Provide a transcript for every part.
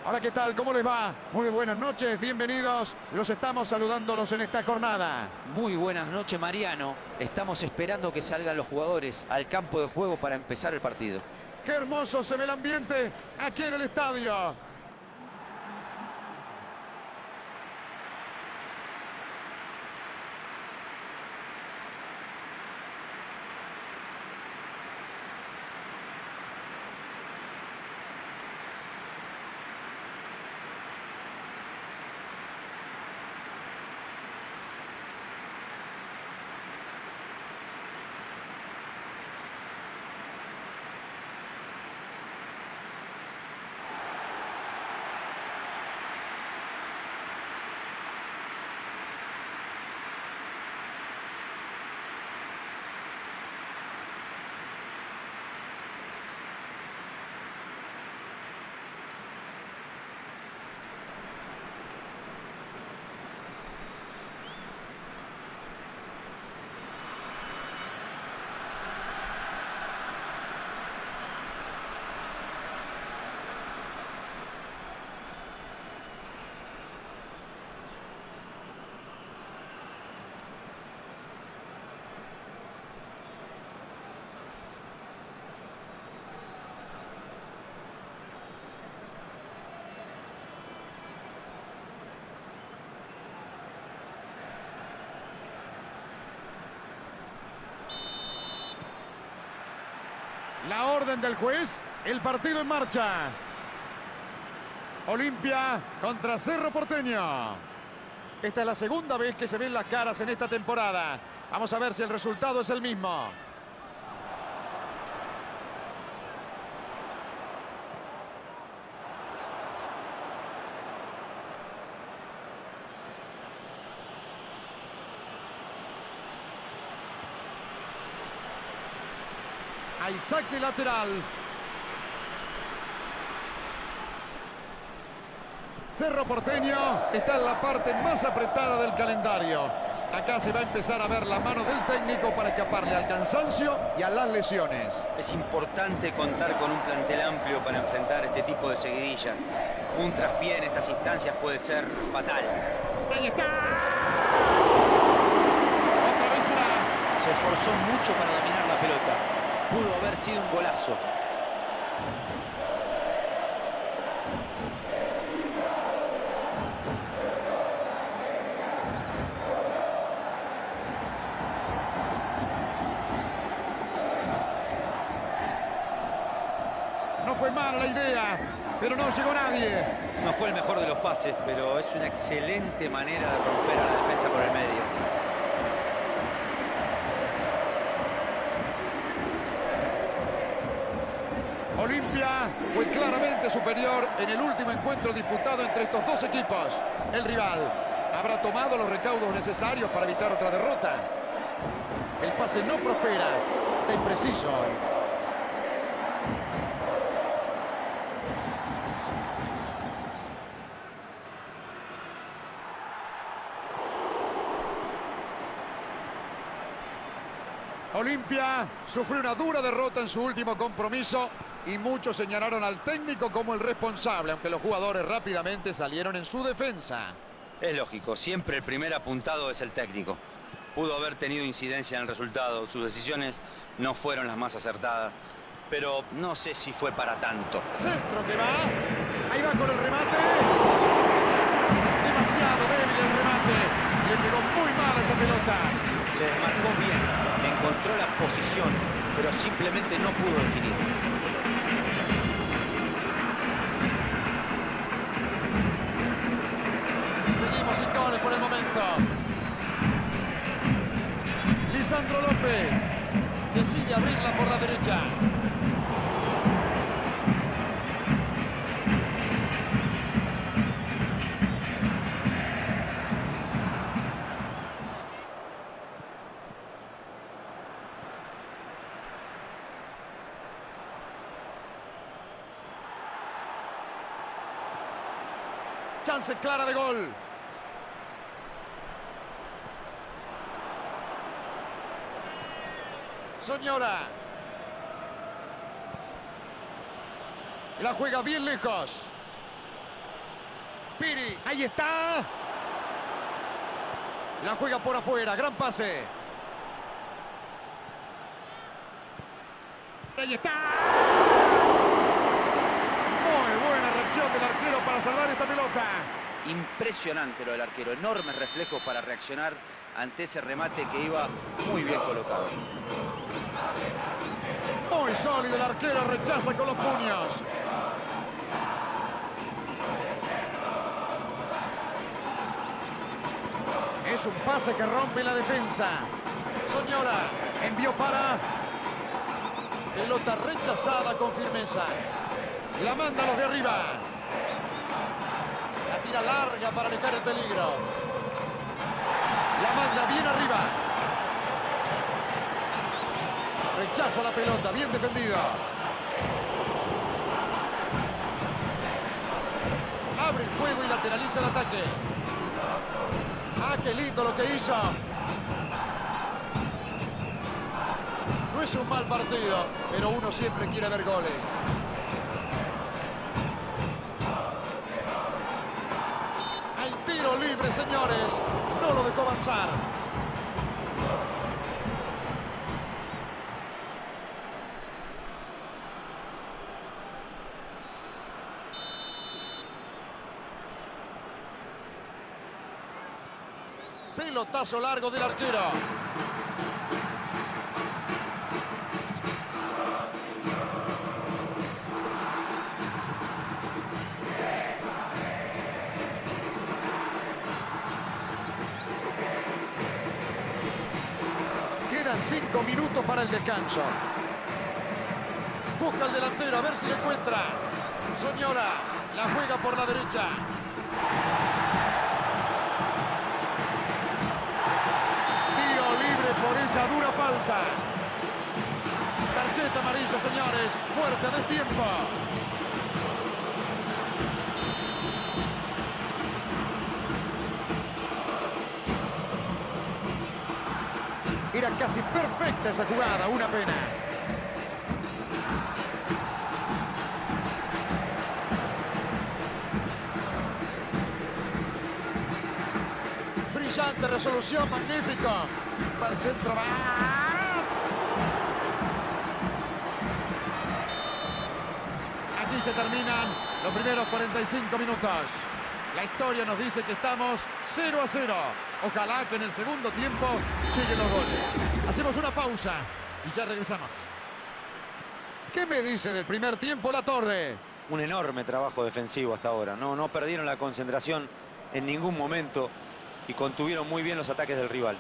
Hola, ¿qué tal? ¿Cómo les va? Muy buenas noches, bienvenidos. Los estamos saludándolos en esta jornada. Muy buenas noches, Mariano. Estamos esperando que salgan los jugadores al campo de juego para empezar el partido. Qué hermoso se ve el ambiente aquí en el estadio. La orden del juez, el partido en marcha. Olimpia contra Cerro Porteño. Esta es la segunda vez que se ven las caras en esta temporada. Vamos a ver si el resultado es el mismo. Hay saque lateral. Cerro Porteño está en la parte más apretada del calendario. Acá se va a empezar a ver la mano del técnico para escaparle al cansancio y a las lesiones. Es importante contar con un plantel amplio para enfrentar este tipo de seguidillas. Un traspié en estas instancias puede ser fatal. ¡Ahí está! Otra vez será. Se esforzó mucho para dominar la pelota. Pudo haber sido un golazo. No fue mala la idea, pero no llegó nadie. No fue el mejor de los pases, pero es una excelente manera de romper a la defensa por el medio. Olimpia fue claramente superior en el último encuentro disputado entre estos dos equipos. El rival habrá tomado los recaudos necesarios para evitar otra derrota. El pase no prospera, está impreciso. Olimpia sufrió una dura derrota en su último compromiso y muchos señalaron al técnico como el responsable, aunque los jugadores rápidamente salieron en su defensa. Es lógico, siempre el primer apuntado es el técnico. Pudo haber tenido incidencia en el resultado, sus decisiones no fueron las más acertadas, pero no sé si fue para tanto. Centro que va, ahí va con el remate. Demasiado débil el remate, le pegó muy mal esa pelota. Se desmarcó bien, encontró la posición, pero simplemente no pudo definir. Seguimos sin goles por el momento. Lisandro López decide abrirla por la derecha. Chance clara de gol. Soñora. La juega bien lejos. Piri, ahí está. La juega por afuera, gran pase. Ahí está. Muy buena reacción del arquero para salvar esta pelota. Impresionante lo del arquero, enormes reflejos para reaccionar ante ese remate que iba muy bien colocado. Muy sólido el arquero, rechaza con los puños. Es un pase que rompe la defensa. Soñora envió para... Pelota rechazada con firmeza. La manda a los de arriba. La tira larga para alejar el peligro. La manda bien arriba. Rechaza la pelota, bien defendido. Abre el juego y lateraliza el ataque. Ah, qué lindo lo que hizo. No es un mal partido, pero uno siempre quiere ver goles. Hay tiro libre, señores. No lo dejó avanzar. Pelotazo largo del arquero. Quedan 5 minutos para el descanso. Busca al delantero a ver si le encuentra. Soñora la juega por la derecha. Por esa dura falta. Tarjeta amarilla, señores. Fuerte a destiempo. Era casi perfecta esa jugada. Una pena. Brillante resolución, magnífico. Para el centro va. Aquí se terminan los primeros 45 minutos. La historia nos dice que estamos 0-0. Ojalá que en el segundo tiempo lleguen los goles. Hacemos una pausa y ya regresamos. ¿Qué me dice del primer tiempo La Torre? Un enorme trabajo defensivo hasta ahora. No perdieron la concentración en ningún momento y contuvieron muy bien los ataques del rival.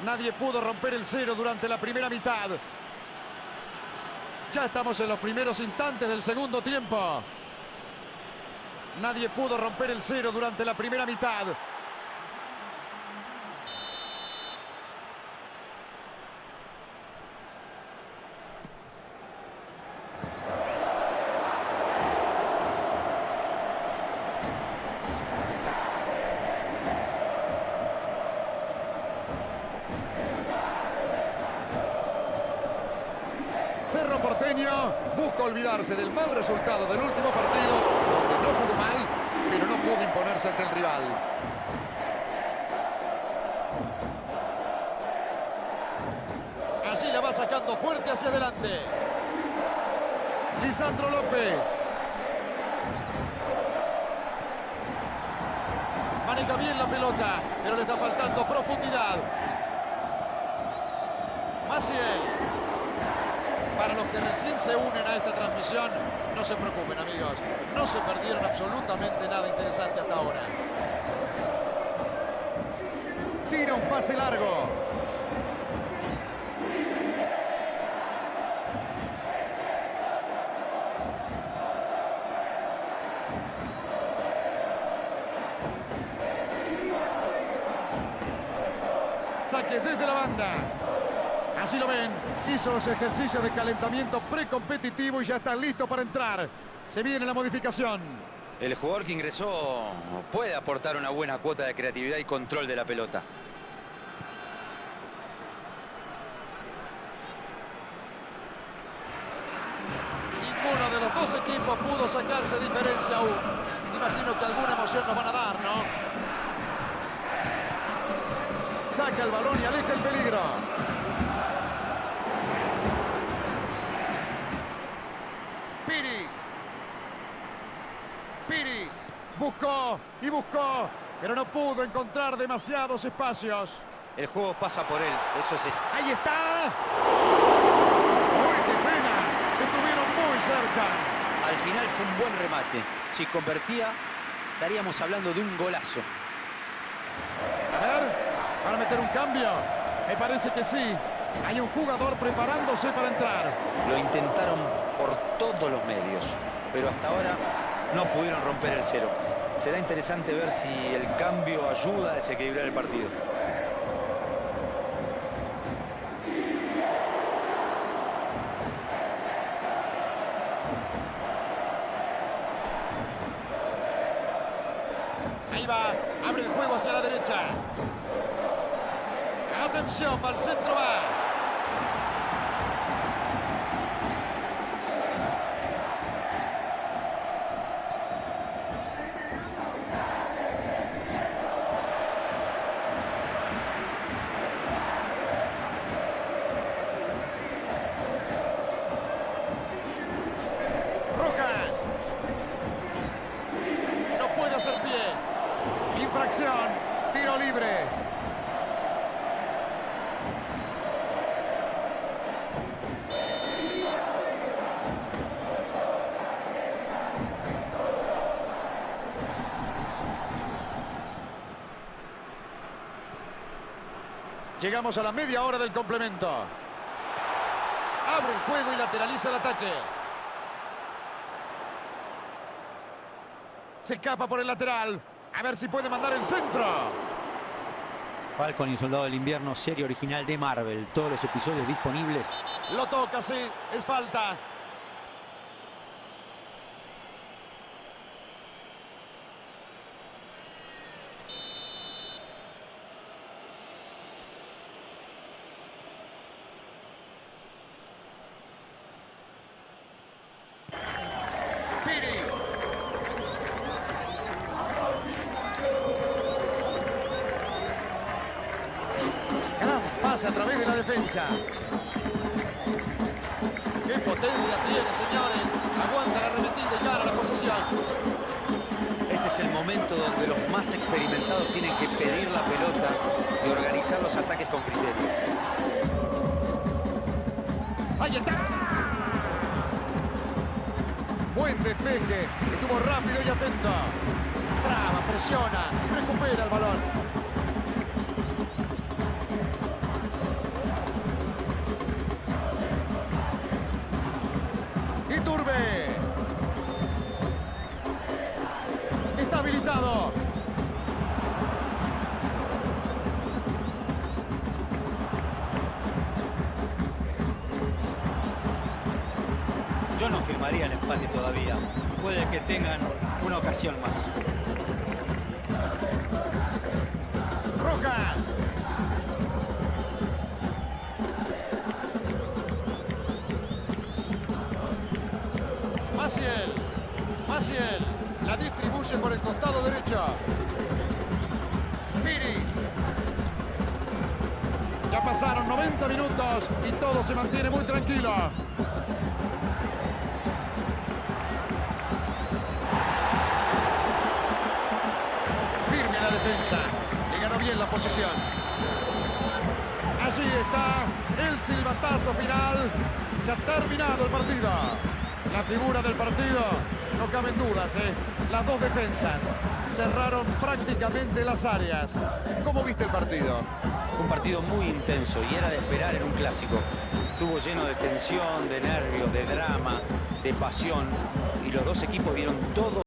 Nadie pudo romper el cero durante la primera mitad. Ya estamos en los primeros instantes del segundo tiempo. Nadie pudo romper el cero durante la primera mitad. Cerro Porteño busca olvidarse del mal resultado del último partido, donde no jugó mal, pero no pudo imponerse ante el rival. Allí la va sacando fuerte hacia adelante. Lisandro López. Maneja bien la pelota, pero le está faltando profundidad. Maciel. Para los que recién se unen a esta transmisión, no se preocupen, amigos. No se perdieron absolutamente nada interesante hasta ahora. Tira un pase largo. Saque desde la banda. Así lo ven, hizo los ejercicios de calentamiento precompetitivo y ya está listo para entrar. Se viene la modificación. El jugador que ingresó puede aportar una buena cuota de creatividad y control de la pelota. Ninguno de los dos equipos pudo sacarse diferencia aún. Imagino que alguna emoción nos van a dar, ¿no? Saca el balón y aleja el peligro. Piris buscó y buscó, pero no pudo encontrar demasiados espacios. El juego pasa por él, eso es. ¡Ahí está! ¡Uy, qué pena! Estuvieron muy cerca. Al final fue un buen remate. Si convertía, estaríamos hablando de un golazo. A ver, ¿van a meter un cambio? Me parece que sí. Hay un jugador preparándose para entrar. Lo intentaron por todos los medios, pero hasta ahora No pudieron romper el cero. Será interesante ver si el cambio ayuda a desequilibrar el partido. Ahí va, abre el juego hacia la derecha. Atención, va al centro, va. Rojas. No puede hacer pie. Infracción. Tiro libre. Llegamos a la media hora del complemento. Abre el juego y lateraliza el ataque. Se escapa por el lateral. A ver si puede mandar el centro. Falcon y Soldado del Invierno, serie original de Marvel. Todos los episodios disponibles. Lo toca, sí. Es falta. Piris. Gran pase a través de la defensa. ¡Qué potencia tiene, señores! Aguanta la arremetida y gana la posesión. Este es el momento donde los más experimentados tienen que pedir la pelota y organizar los ataques con criterio. ¡Ahí está! Buen despeje. Estuvo rápido y atento. Traba, presiona y recupera el balón. Iturbe. Está habilitado. Yo no firmaría el empate todavía. Puede que tengan una ocasión más. Rojas. Maciel. La distribuye por el costado derecho. Piris. Ya pasaron 90 minutos y todo se mantiene muy tranquilo. Firme la defensa. Le ganó bien la posición. Allí está el silbatazo final. Se ha terminado el partido. La figura del partido, no caben dudas, ¿eh? Las dos defensas cerraron prácticamente las áreas. ¿Cómo viste el partido? Un partido muy intenso y era de esperar en un clásico. Estuvo lleno de tensión, de nervios, de drama, de pasión. Y los dos equipos dieron todo